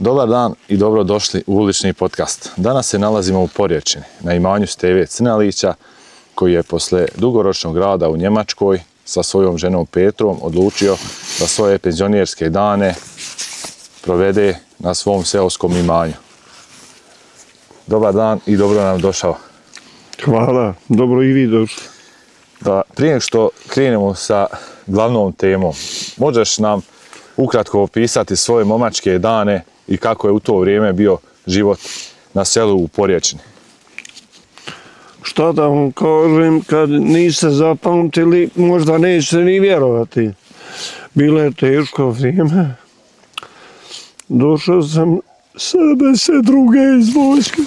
Dobar dan i dobrodošli u Ulični podcast. Danas se nalazimo u Porječini, na imanju Steve Crnalića, koji je posle dugoročnog rada u Njemačkoj sa svojom ženom Petrom odlučio da svoje penzionerske dane provede na svom seoskom imanju. Dobar dan i dobro nam došao. Hvala, dobro i vi došli. Prije nego što krenemo sa glavnom temom, možeš nam ukratko opisati svoje momačke dane i kako je u to vrijeme bio život na selu u Porječini? Šta da vam kažem, kad niste zapamtili, možda nećete ni vjerovati. Bilo je teško vrijeme. Došao sam 72. iz vojske.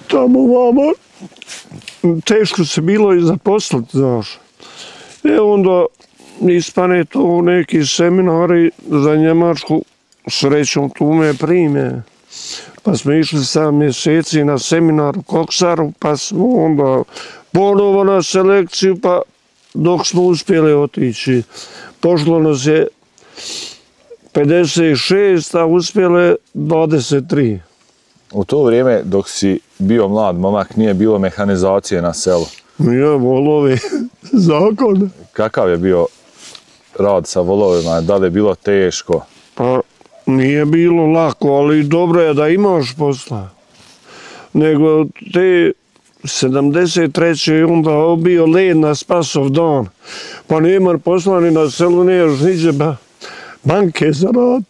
Tamo vama teško se bilo i zaposliti, znaš. Onda ispane to neki seminari za Njemačku, srećom tu me prime. Pa smo išli 7 mjeseci na seminar u Koksaru, pa smo onda ponovo na selekciju, pa dok smo uspjeli otići. Pošlo nas je 56, a uspjele 23. U to vrijeme, dok si bio mlad momak, nije bilo mehanizacije na selu. Ja, volovi, zakon. Kakav je bio rad sa volovima? Da li je bilo teško? Pa nije bilo lako, ali dobro je da imaš posla. Nego te 73. onda bio led na Spasov dan. Pa nema posla ni na selu, nemaš niđe banke za rad.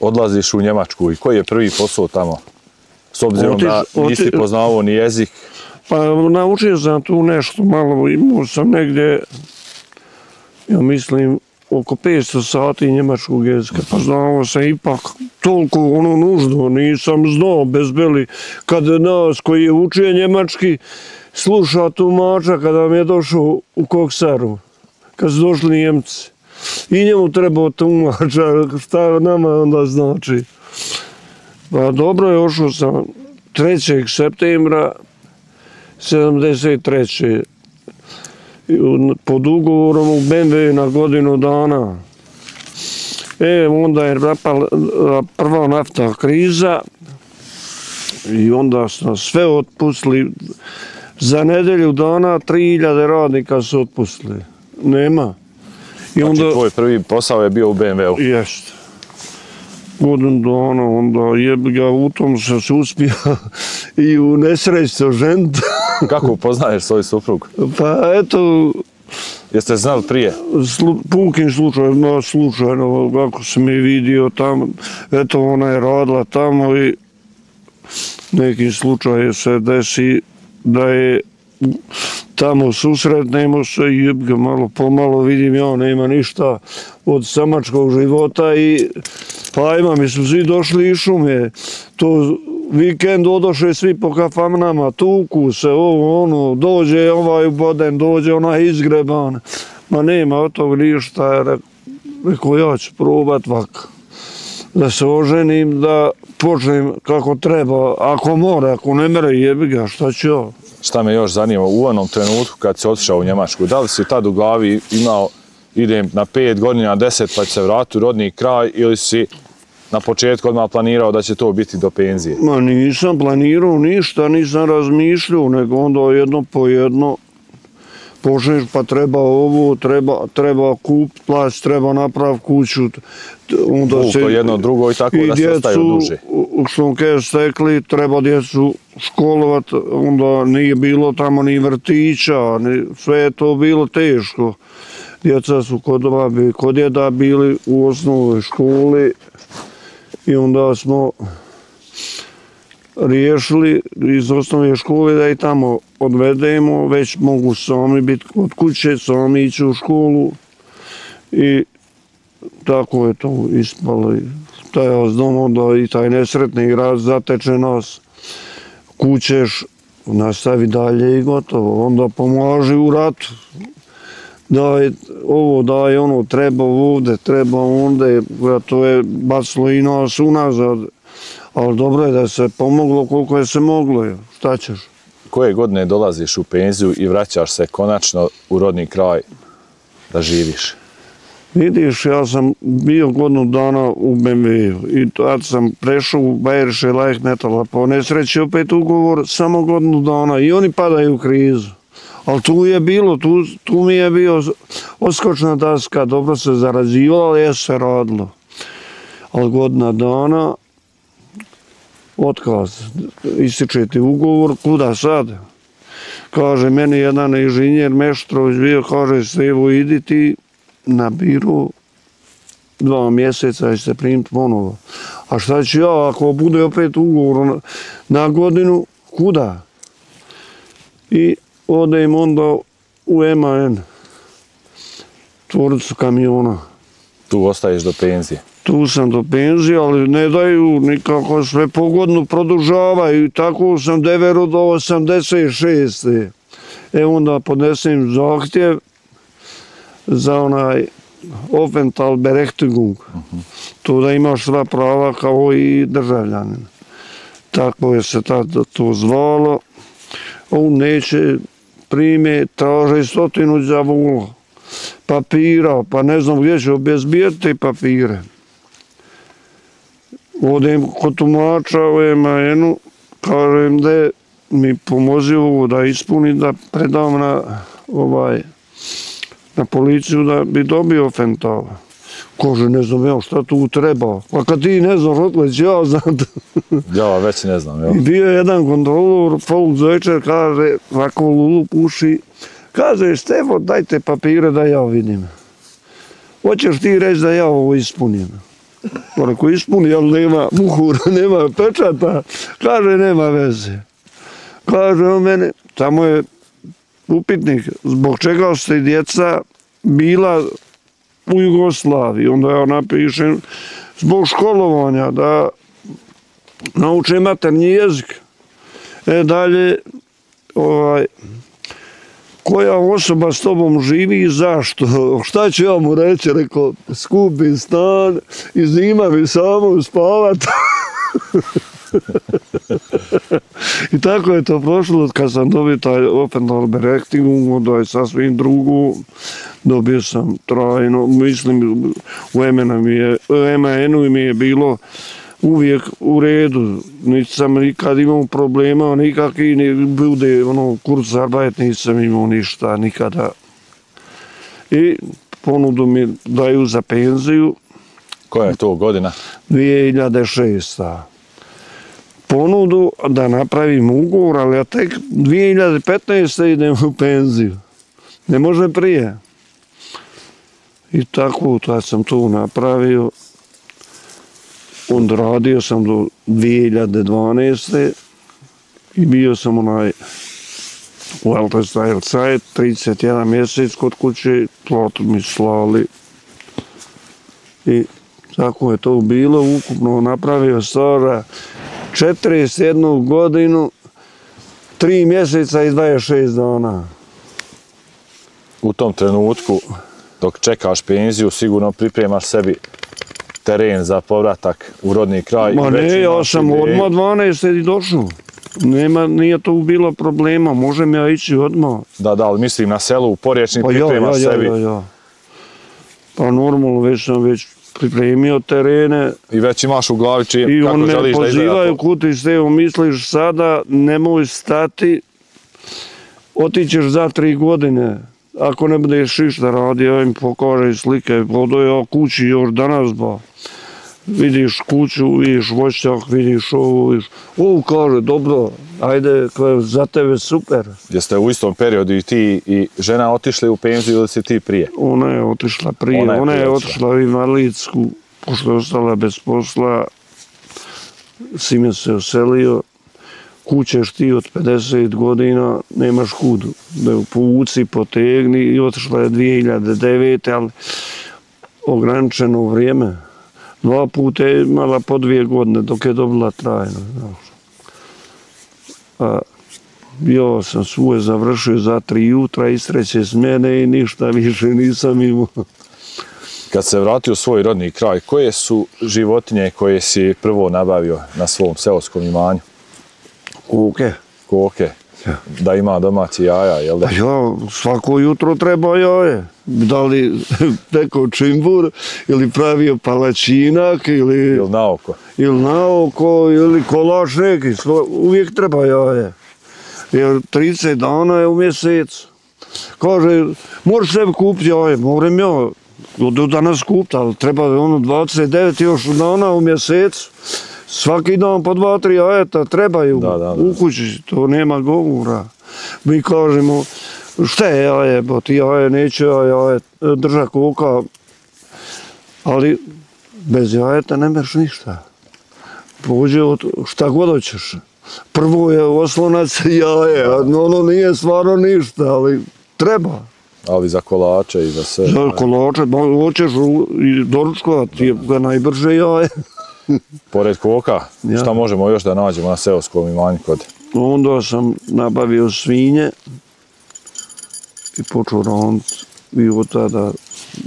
Odlaziš u Njemačku i koji je prvi posao tamo? S obzirom da nisi poznavao ni jezik. Pa naučio sam tu nešto malo, imao sam negdje, ja mislim, oko 500 sati njemačkog jezika, pa znao sam ipak toliko nužno, nisam znao bez beli. Kad nas koji je učio njemački sluša tumača kada mi je došao u Koksaru, kad su došli Njemci. I njemu trebao tumača, šta nama onda znači. Pa dobro je, ošao sam 3. septembra 73. pod ugovorom u BMW na godinu dana. Onda je prva naftna kriza i onda smo sve otpustili. Za nedelju dana 3000 radnika su otpustili. Nema. Znači tvoj prvi posao je bio u BMW-u? Jeste. Godinu dana, onda ga u tom sam se uspio i u nesreću ženiti. Kako upoznaješ svoj suprug? Pa eto... Jeste znali prije? Pukim slučajno, kako sam je vidio tamo, eto ona je radila tamo i neki slučaj se desi da je tamo susretnemo se i ga malo pomalo vidim, ja nema ništa od samačkog života i pa ajma, mi smo svi došli iz šume, to vikend odošli svi po kafanama, tuku se, ono, dođe ovaj uboden, dođe onaj izgreban, ma nema od tog ništa, rekao ja ću probat vak, da se oženim, da počnem kako treba, ako mora, ako ne mere jebi ga, šta ću ja? Šta me još zanima, u onom trenutku kad si otišao u Njemačku, da li si tad u glavi imao idem na 5 godina, 10 pa ću se vratiti u rodni kraj ili si na početku odmah planirao da će to biti do penzije? Ma nisam planirao ništa, nisam razmišljao, nego onda jedno po jedno počneš pa treba ovo, treba kupiti plać, treba napraviti kuću. To jedno drugo i tako da se ostaju duže. Što kaže stekli, treba djecu školovati, onda nije bilo tamo ni vrtića, sve je to bilo teško. Djeca su kod djeda bili u osnovnoj školi i onda smo riješili iz osnovne škole da i tamo odvedemo, već mogu sami biti kod kuće, sami ići u školu i tako je to ispalo. Ja znam da i taj nesretni raz zateče nas, kućeš, nastavi dalje i gotovo, onda pomaži u ratu. Daj ovo, daj ono, treba ovdje, treba ondje, to je bacilo i nas unazad. Ali dobro je da se pomoglo koliko je se moglo, šta ćeš? Koje godine dolaziš u penziju i vraćaš se konačno u rodni kraj da živiš? Vidiš, ja sam bio godinu dana u BMW-u i tad sam prešao u Bayerische Leichtmetall, po nesreći opet ugovor samo godinu dana i oni padaju u krizu. Ali tu je bilo, tu mi je bio odskočna daska, dobro se zarađivalo, ali je se radilo. Ali godina dana, otkaz, ističe ti ugovor, kuda sad? Kaže, meni jedan inženjer Meštrović bio, kaže, Stevo, idi ti na biro 2 mjeseca i se primiti ponovo. A šta ću ja, ako bude opet ugovor na godinu, kuda? I odem onda u MAN, tvornicu kamiona. Tu ostaješ do penzije? Tu sam do penzije, ali ne daju nikako, sve pogodno produžavaju. Tako sam devero do 86. Onda podnesem zahtjev za onaj Aufenthaltsberechtigung. To da imaš sva prava kao i državljanin. Tako je se tada to zvalo. On neće prime, traže 100 đavola papira, pa ne znam gdje će obezbijeti te papire. Odem kod tumača u MAN-u, kažem da mi pomozi ovo da ispuni, da predam na policiju da bi dobio Aufenthal. Kaže, ne znam ja šta tu treba. Pa kad ti ne znam, Rotleć, ja znam. Ja već ne znam, jel? I bio je jedan kontrolor, Paul Zojčer, kaže, ovako lulu puši, kaže, Stevo, dajte papire da ja vidim. Hoćeš ti reći da ja ovo ispunim? Ako ispuni, ali nema muhura, nema pečata, kaže, nema veze. Kaže on mene, tamo je upitnik, zbog čega ste djeca bila u Jugoslaviji. Onda ja napišem, zbog školovanja, da nauče maternji jezik. Dalje, koja osoba s tobom živi i zašto? Šta ću ja mu reći? Rekao, skupi stan i zima mi samo spavat. I tako je to prošlo, kad sam dobio taj Aufenthaltsberechtigung, onda je sasvim drugo, dobio sam trajno, mislim, u MAN-u mi je bilo uvijek u redu, nisam nikad imao problema, nikakvi, ni bude, Kurzarbeit nisam imao ništa, nikada. I ponudu mi daju za penziju. Koja je to godina? 2006. Ponudu da napravim ugovor, ali ja tek 2015. idem u penziju. Ne može prije. I tako, tad sam to napravio. Onda radio sam do 2012. I bio sam u Altersteilzeit, 31 mjesec kod kuće, platu mi slali. I tako je to bilo, ukupno napravio staža 41 godinu, 3 mjeseca i 26 dana. U tom trenutku, dok čekaš penziju, sigurno pripremaš sebi teren za povratak u rodni kraj. Ma ne, ja sam odmah 12. i došao. Nije to bilo problema, možem ja ići odmah. Da, ali mislim na selu u Porječni pripremaš sebi. Ja. Pa normalno, već sam pripremio terene. I već imaš u glavi kako želiš da izgleda to. I on me pozivaju, kuti Stevo, misliš sada, nemoj stati, otićeš za 3 godine. Ako ne budeš išta radi, ja im pokaže slike, podoje ja kući još danas, ba. Vidiš kuću, vidiš voćnjak, vidiš ovo, vidiš. Ovo kaže, dobro, ajde, za tebe super. Jeste u istom periodu i ti i žena otišli u penziju ili si ti prije? Ona je otišla prije, ona je otišla u invalidsku, pošto je ostala bez posla, sin je se oselio. Kućeš ti od 50 godina, nemaš kudu. Da ju povuci, potegni i otišla je 2009. ali ograničeno vrijeme. 2 puta je imala po 2 godine dok je dobila trajno. Ja sam svoje završio za 3 jutra iz 3. smjene i ništa više nisam imao. Kad se vratio u svoj rodni kraj, koje su životinje koje si prvo nabavio na svom seoskom imanju? Koke. Koke. da ima domaći jaja, jel da? Pa ja, svako jutro treba jaje. Da li neko čimbur, ili pravio palačinak, ili na oko, ili kolač neki. Uvijek treba jaje. Jer 30 dana je u mjesecu. Kaže, možeš sebi kupiti jaje, moram ja do danas kupiti, ali treba 29 još dana u mjesecu. Svaki dan po 2-3 jajeta trebaju u kući, to nema govora. Mi kažemo, šta je jaje, bo ti jaje, neće jaje drža koka, ali bez jajeta ne meš ništa. Pođe od šta god hoćeš. Prvo je oslonac jaje, a ono nije stvarno ništa, ali treba. Ali za kolače i za sve. Za kolače, hoćeš i doručkovati, ga najbrže jaje. Pored koka, šta možemo još da nađemo na seoskom imanju kod? Onda sam nabavio svinje i počeo roniti. I od tada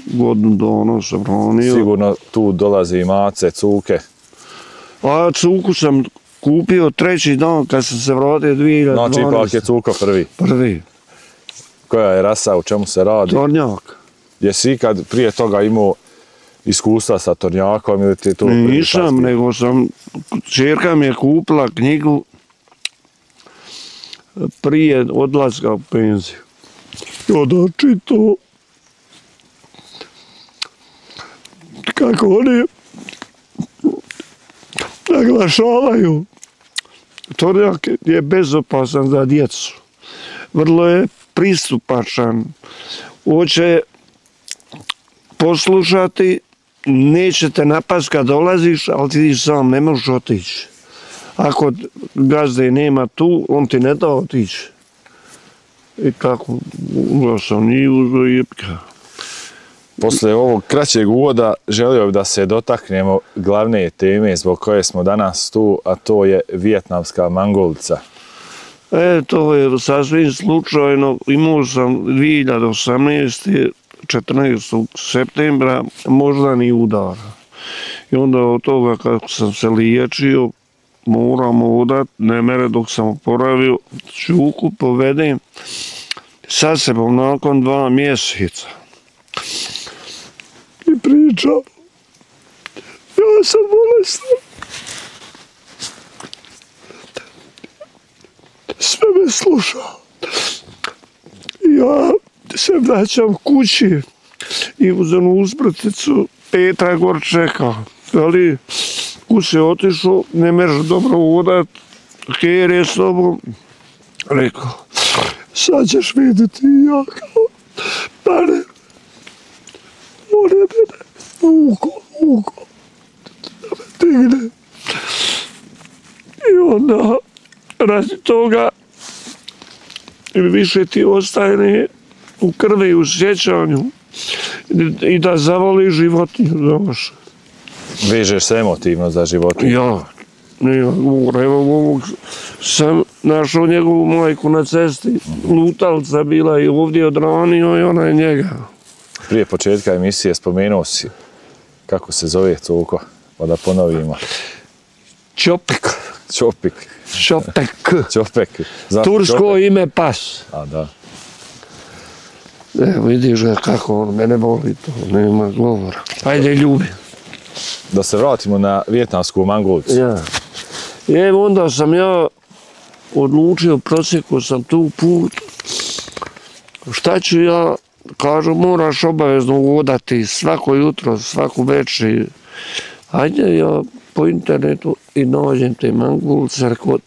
godinu dana sam ronio. Sigurno tu dolazi i mace, cuke. A cuku sam kupio 3. dan kad sam se vratio 2012. Znači ipak je cuko prvi. Prvi. Koja je rasa, u čemu se radi? Tornjak. Jesi ikad prije toga imao iskustva sa tornjakom ili ti je to prvi? Nisam, nego sam, čerka mi je kupila knjigu prije odlaska u penziju. I onda čito kako oni naglašavaju. Tornjak je bezopasan za djecu. Vrlo je pristupačan. Hoće poslušati, neće te napast kad dolaziš, ali ti sam ne možeš otići. Ako gazde nema tu, on ti ne da otići. I tako, uzeo sam i uzeo jepka. Posle ovog kraćeg uvoda želio bih da se dotaknemo glavne teme zbog koje smo danas tu, a to je vijetnamska mangulca. To je sasvim slučajno. Imao sam 2018. 14. septembra moždani udar. I onda od toga kako sam se liječio, moram odat, ne mere dok sam oporavio, čuku povedem sa sebom nakon 2 mjeseca. I pričam, ja sam bolestan. Sve me sluša. Ja se vraćam kući i uz onu usprticu Petra gor čeka. Ali kud se otišao, ne možeš dobro udat, Ker je s tobom. Rekao, sad ćeš vidjeti ja kao pane. On je mene vuko, da me digne. I onda radi toga više ti ostane u krvi, u sjećanju i da zavoli životinju. Vežeš se emotivno za životinju? Ja, evo ovog sam našao njegovu majku na cesti, lutalca bila i ovdje odranio i ona je njega. Prije početka emisije spomenuo si kako se zove cuko, pa da ponovimo. Čopek. Čopik. Čopek. Tursko ime pas. A da. Vidiš ga kako on mene voli, to nema govora. Ajde ljubi. Da se vratimo na vijetnamsku mangulcu. Ja. Evo onda sam ja odlučio, prosjekao sam tu put. Šta ću ja, kažu, moraš obavezno vodati svako jutro, svaku večer. Ajde ja po internetu i nađem te mangulce, rekao,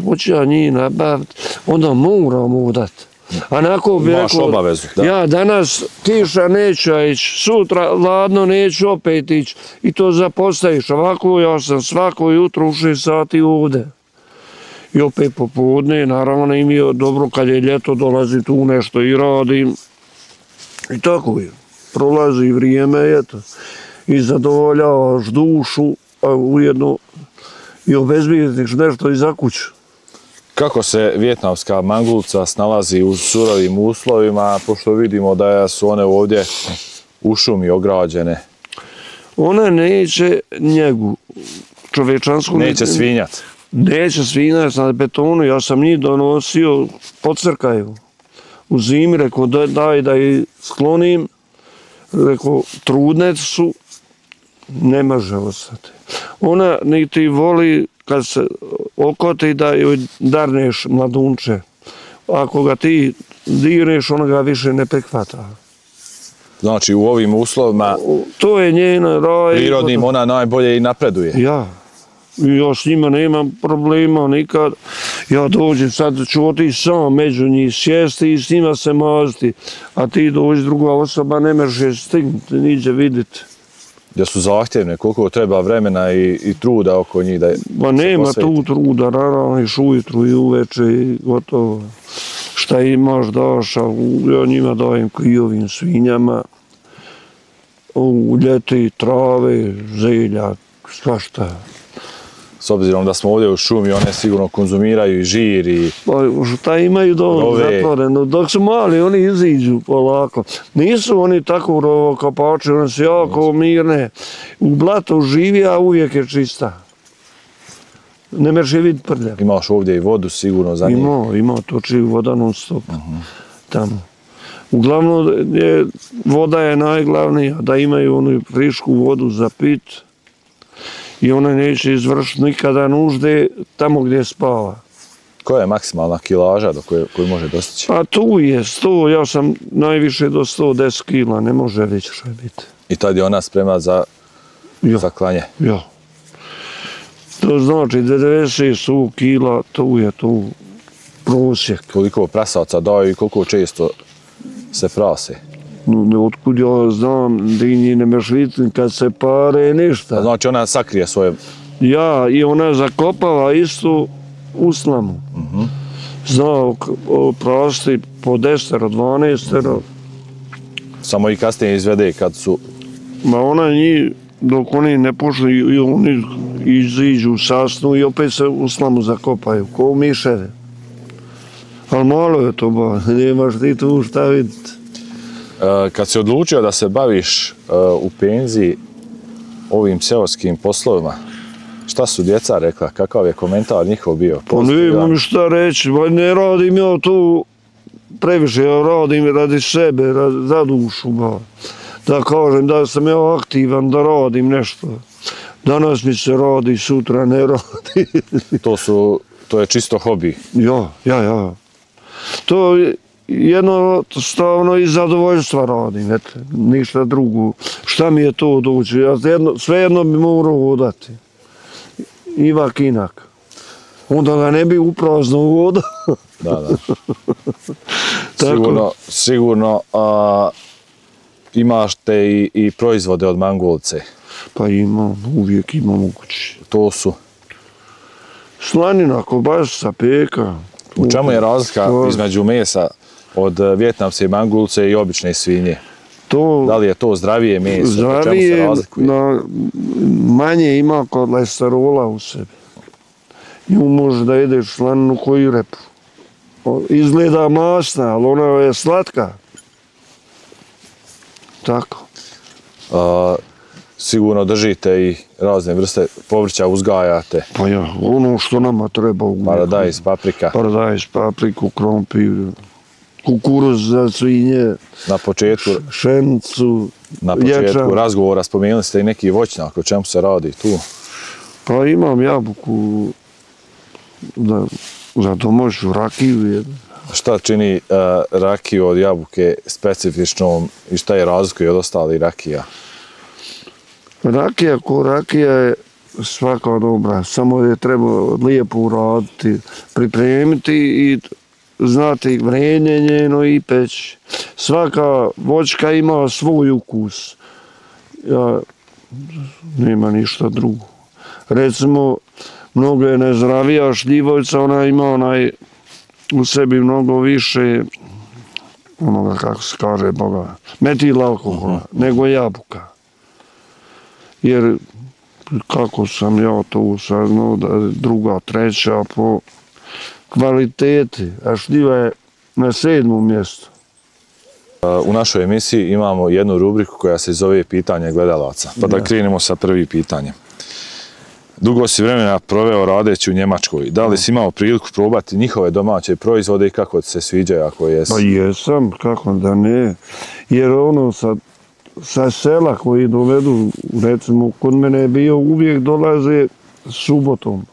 hoću ja njih nabaviti, onda moram vodati. Imaš obavezu, da. Ja danas kiša neću ići, sutra ladno neću opet ići i to zapostaviš. Ovako ja sam svako jutro u 6 sati ovdje. I opet popodne, naravno im je dobro kad je ljeto, dolazi tu nešto i radim. I tako je. Prolazi vrijeme, eto. I zadovoljavaš dušu, a ujedno i obezbijetiš nešto i za kuću. Kako se vijetnamska mangulca snalazi u surovim uslovima, pošto vidimo da su one ovdje u šumi ograđene? Ona neće njegu čovečansku. Neće svinjat? neće svinjac na betonu, ja sam njih donosio po crkaju. U zimi, rekao, daj da ih sklonim, rekao, trudne su, ne može ostati. Ona niti voli kad se okoti da joj darneš mladunče. Ako ga ti dirneš, ona ga više ne prihvata. Znači u ovim uslovima To je njena raj. prirodnim ona najbolje i napreduje. Ja. Ja s njima nemam problema nikad. Ja dođem, sad ću otići sam među njih, sjesti i s njima se maziti. A ti dođi, druga osoba, ne možeš stignuti, niđe vidjeti. Da su zahtjevne, koliko treba vremena i truda oko njih da Ma nema tu truda, raniš ujutru i uveče i gotovo. Šta imaš daš, a ja njima dajem i ovim svinjama. U ljeti trave, zelja, svašta. S obzirom da smo ovdje u šumi, one sigurno konzumiraju i žir i... Pa šta imaju dom zatvoreno, dok su mali oni iziđu polako. Nisu oni tako rovokopači, oni su jako mirne. U blatu živi, a uvijek je čista. Ne možeš je vidjeti prljav. Imaš ovdje i vodu sigurno za njih. Ima, toči voda non stop. Tamo. Uglavnom, voda je najglavnija, da imaju onu frišku vodu za pit. I ona neće izvršiti nikada nužde tamo gdje spava. Koja je maksimalna kilaža do koju može dostići? Pa tu je 100, ja sam najviše do 110 kila, ne može više biti. I tad je ona spremna za klanje? Ja. To znači 90 kila, tu je tu prosjek. Koliko prasaca daju i koliko često se prase? Otkud ja znam da i ne možeš vidjeti kad se pare ništa. Znači ona sakrije svoje... Ja, i ona zakopava isto u slamu. Zna prasti po 10, 12. Samo i kasnije izvede kad su... Ma ona njih, dok oni ne pošli, i oni iziđu, sasnu i opet se u slamu zakopaju, ko miševe. Ali malo je to, nemaš ti tu šta vidjeti. Kad si odlučio da se baviš u penziji ovim seoskim poslovima, šta su djeca rekla? Kakav je komentar njihov bio? Pa ne imam šta reći, ne radim ja tu previše, ja radim radi sebe, za dušu. Da kažem da sam ja aktivan, da radim nešto. Danas mi se radi, sutra ne radi. To je čisto hobi? Ja. To je jednostavno iz zadovoljstva radim, eto, ništa drugo. Šta mi je to doći? Ja svejedno bi morao vodati. Ivak inak. Onda ga ne bi uprazno vodao. Da. Sigurno imaš te i proizvode od Mangulce. Pa uvijek imam u kući. To su? Slanina, kobasica, peka. U čemu je razlika između mesa od vjetnamske Mangulce i obične svinje? Da li je to zdravije meso? Zdravije, manje ima kolesterola u sebi. Nju može da jedeš slaninu koju repu. Izgleda masna, ali ona je slatka. Tako. Sigurno držite i razne vrste povrća, uzgajate. Pa ja, ono što nama treba uvijek. Paradajz, paprika. Paradajz, papriku, krompir, kukuruz za svinje. Na početku, šenicu, na početku razgovora spomenuli ste i neki voćnjak, o čemu se radi tu? Pa imam jabuku za domaću rakiju. Šta čini rakiju od jabuke specifičnom i šta je razlikuje od ostalih rakija? Rakija ko rakija je svaka dobra, samo je treba lijepo uraditi, pripremiti i znati vrenje njeno i peć. Svaka voćka ima svoj ukus. Nema ništa drugo. Recimo, mnogo je nezdravija šljivojca, ona ima u sebi mnogo više onoga, kako se kaže, metil alkohola, nego jabuka. Jer kako sam ja to saznao da je druga, treća po kvaliteti, a šljiva je na 7. mjestu. U našoj emisiji imamo jednu rubriku koja se zove pitanje gledalaca. Pa da krenemo sa prvim pitanjem. Dugo si vremena proveo radeći u Njemačkoj. Da li si imao priliku probati njihove domaće proizvode i kako ti se sviđaju ako jesi? Pa jesam, kako da ne. Jer ono sa sela koji dovedu, recimo kod mene je bio, uvijek dolaze subotom.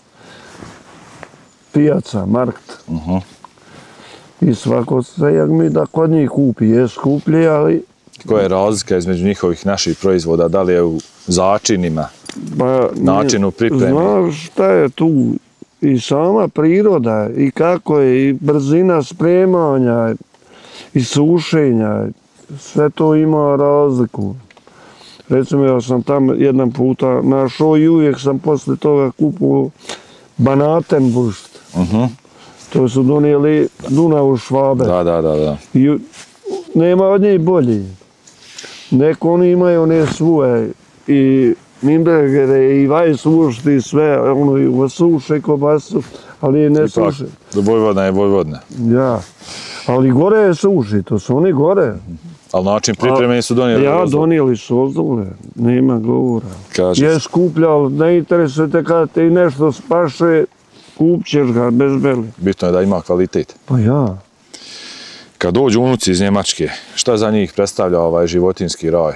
Pijaca, markt. I svako seljak mi da kod njih kupi. Je skuplje, ali... Koja je razlika između njihovih naših proizvoda? Da li je u začinima, načinu pripreme? Znaš šta je tu? I sama priroda, i kako je, i brzina spremanja, i sušenja. Sve to ima razliku. Recimo, ja sam tam jedan puta našao i uvijek sam posle toga kupuo Banatenburst. To su donijeli Dunavu Švabe. Da. I nema od njih bolji. Neko oni imaju one svoje i Nimbergere i Weisswurst i sve, ono i suše kobasu, ali ne suše. Vojvodna je Vojvodna. Ja, ali gore je suši, to su oni gore. Ali način pripreme su donijeli? Ja, donijeli su ozole, nema govora. Kaže Je skuplja, ali ne interesujete kada ti nešto spaše, kupćeš ga bez beli. Bitno je da ima kvalitet. Pa ja. Kad dođu unuci iz Njemačke, šta za njih predstavlja ovaj životinjski raj?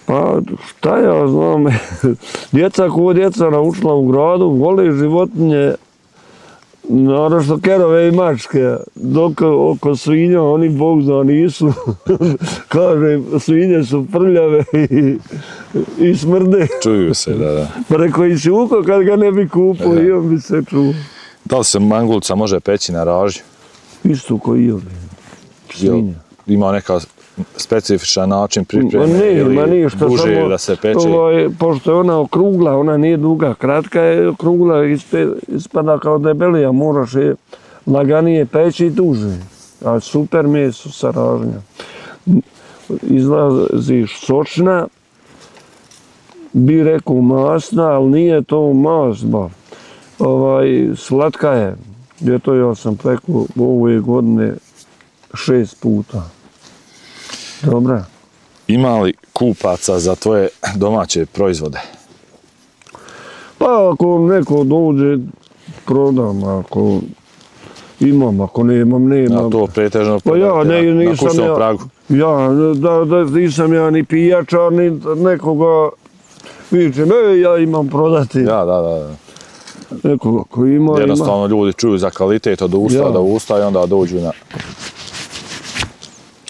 Pa šta ja znam, djeca ko djeca naučila u gradu, vole životinje, naravno što kerove i mačke, dok oko svinja oni bog zna nisu, kaže svinje su prljave i smrde. Čuju se, da. Pa rekao i šuko kad ga ne bi kupao i on bi se čuo. Da li se mangulca može peći na ražnju? Isto ko i ovi, svinja. Ima neka specifičan način pripreme Ma nije, što duže samo, da se peče? Pošto je ona okrugla, ona nije duga, kratka je okrugla, ispada kao debelija, moraš je laganije peći i duže. A super meso sa ražnja. Izlaziš sočna, bi rekao masna, ali nije to masba. Slatka je. Eto ja sam pekao ove godine 6 puta. Dobra. Ima li kupaca za tvoje domaće proizvode? Pa ako neko dođe, prodam, ako imam, ako nemam. A to pretežno pa ja, na kućnom pragu? Ja, nisam ja ni pijačar, ni nekoga viče, ja imam prodati. Da. Nekoga ko ima, jednostavno ljudi čuju za kvalitet od usta do usta i onda dođu na...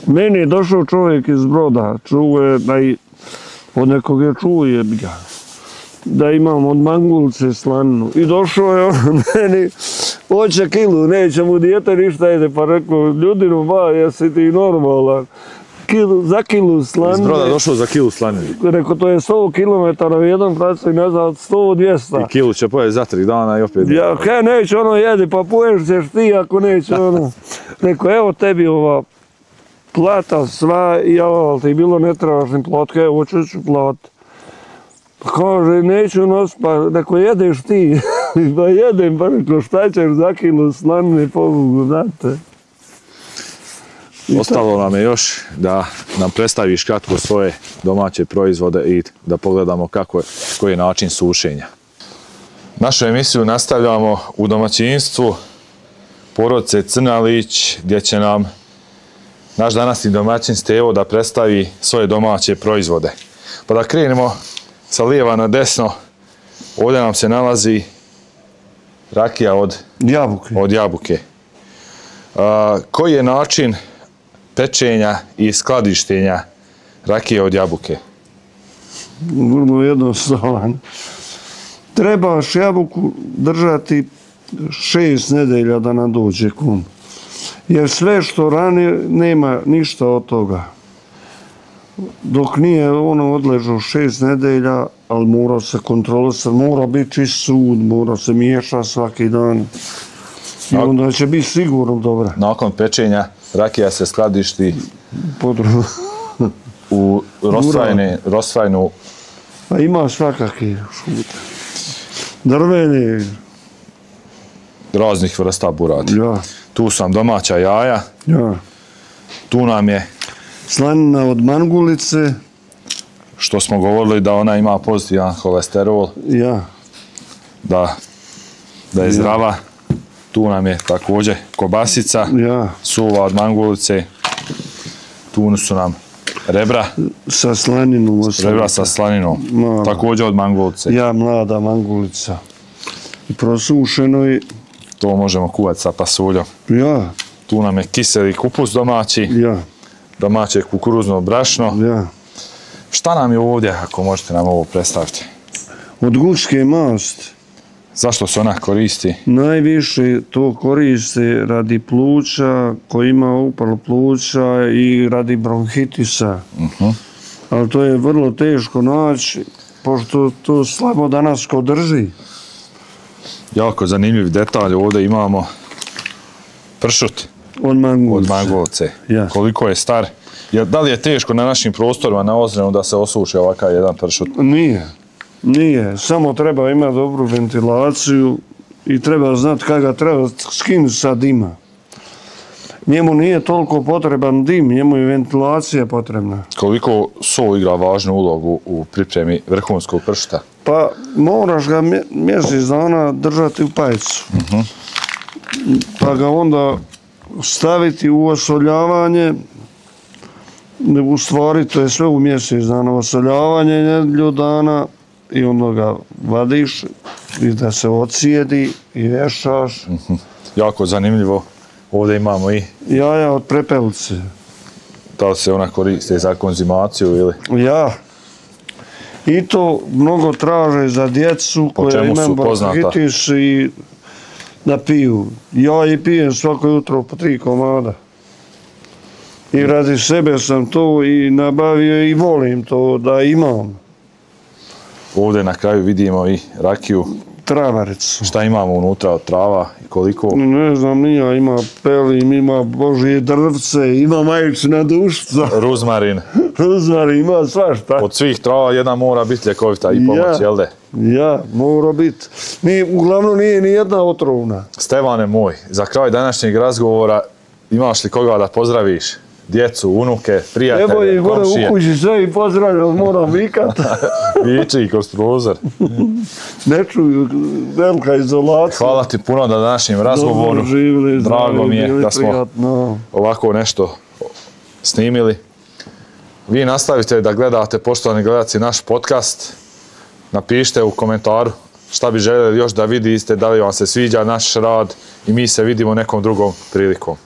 Meni je došao čovjek iz Broda, čuje da i od nekog je čuje ga, da imam od mangulce slaninu. I došao je on meni, hoće kilu, neće mu dijete ništa jede, pa rekao, ljudinu ba, jesi ti normalan. Za kilu slanine. Iz Broda došao za kilu slanine. Rekao, to je 100 km u jedan pracu i ne znam, 100-200. I kilu će pojeti za 3 dana i opet... Ja, neće ono jedi, pa poješ ćeš ti ako neće ono. Rekao, evo tebi ova plata sva, ali ti bilo ne trebaš ni plotke, hoću ću plati. Pa kaže, neću nos, pa rekao, jedeš ti. Pa jedem, pa rekao, šta ćeš za kilu slanine, pobogu, znate. Ostalo nam je još da nam predstaviš kratko svoje domaće proizvode i da pogledamo koji je način sušenja. Našu emisiju nastavljamo u domaćinstvu porodice Crnalić, gdje će nam naš današnji domaćin Stevo da predstavi svoje domaće proizvode. Pa da krenemo sa lijeva na desno, ovdje nam se nalazi rakija od jabuke. Koji je način pečenja i skladištenja rakije od jabuke? Vrlo jednostavan. Trebaš jabuku držati 6 nedelja da nam dođe kum. Jer sve što rani nema ništa od toga. Dok nije ono odležao 6 nedelja, ali mora se kontrolisati, mora biti čist sud, mora se miješati svaki dan. I onda će biti sigurno dobra. Nakon pečenja rakija se skladišti u rosvajnu... Pa ima svakakve šute. Drvene. Raznih vrsta buradi. Ja. Tu su nam domaća jaja. Ja. Tu nam je... Slanina od mangulice. što smo govorili da ona ima pozitivan holesterol, Ja. da je zdrava. Tu nam je također kobasica, Ja. suva od mangulice. Tu su nam rebra. Sa slaninom. Rebra sa slaninom. No. Također od mangulice. Ja, mlada mangulica. I prosušeno i... To možemo kuvati sa pasuljom. Ja. Tu nam je kiseli kupus domaći. Ja. Domaće kukuruzno brašno. Ja. Šta nam je ovdje, ako možete nam ovo predstaviti? Od guske masti. Zašto se ona koristi? Najviše to koriste radi pluća, koji ima upalu pluća i radi bronhitisa. Ali to je vrlo teško naći, pošto to slabo danas ko drži. Jako zanimljiv detalj, ovdje imamo pršut Od mangulice. od mangulice. Ja. Koliko je star? Da li je teško na našim prostorima na Ozrenu da se osuši ovakav jedan pršut? Nije. Samo treba imati dobru ventilaciju i treba znati kada ga treba skinuti sa dima. Njemu nije toliko potreban dim, njemu je ventilacija potrebna. Koliko sol igra važnu ulogu u pripremi vrhunskog pršuta? Pa moraš ga mjesec dana držati u pajcu. Pa ga onda staviti u osoljavanje. U stvari to je sve u mjesec dana. Osoljavanje nedjelju dana i onda ga vadiš i da se ocijedi i vješaš. Jako zanimljivo. Ovdje imamo i Jaja od prepelice. da li se ona koriste za konzumaciju ili Ja. I to mnogo traže za djecu Po koja čemu su imaju poznata? bronhitis i da piju. Ja i pijem svako jutro po 3 komada. I radi sebe sam to i nabavio i volim to da imam. ovdje na kraju vidimo i rakiju. Travaricu. Šta imamo unutra od trava i koliko? Ne znam, nija, ima pelim, ima božje drvce, ima majčina dušca, Ruzmarin. ruzmar, ima svašta. Od svih trava jedna mora biti ljekovita i pomoć, jel de? Ja, mora biti. Uglavnom nije ni jedna otrovna. Stevane moj, za kraj današnjeg razgovora imaš li koga da pozdraviš? Djecu, unuke, Evo prijatelje, je gore u komšije? kući sve i pozdravljam, moram vikat. Viči kroz prozor. Ne čuju, velika izolacija. Hvala ti puno na današnjem razgovoru. Dobro živjeli, Drago mi je bili da smo prijatno. ovako nešto snimili. Vi nastavite da gledate, poštovani gledalci, naš podcast. Napišite u komentaru šta bi željeli još da vidite, da li vam se sviđa naš rad i mi se vidimo nekom drugom prilikom.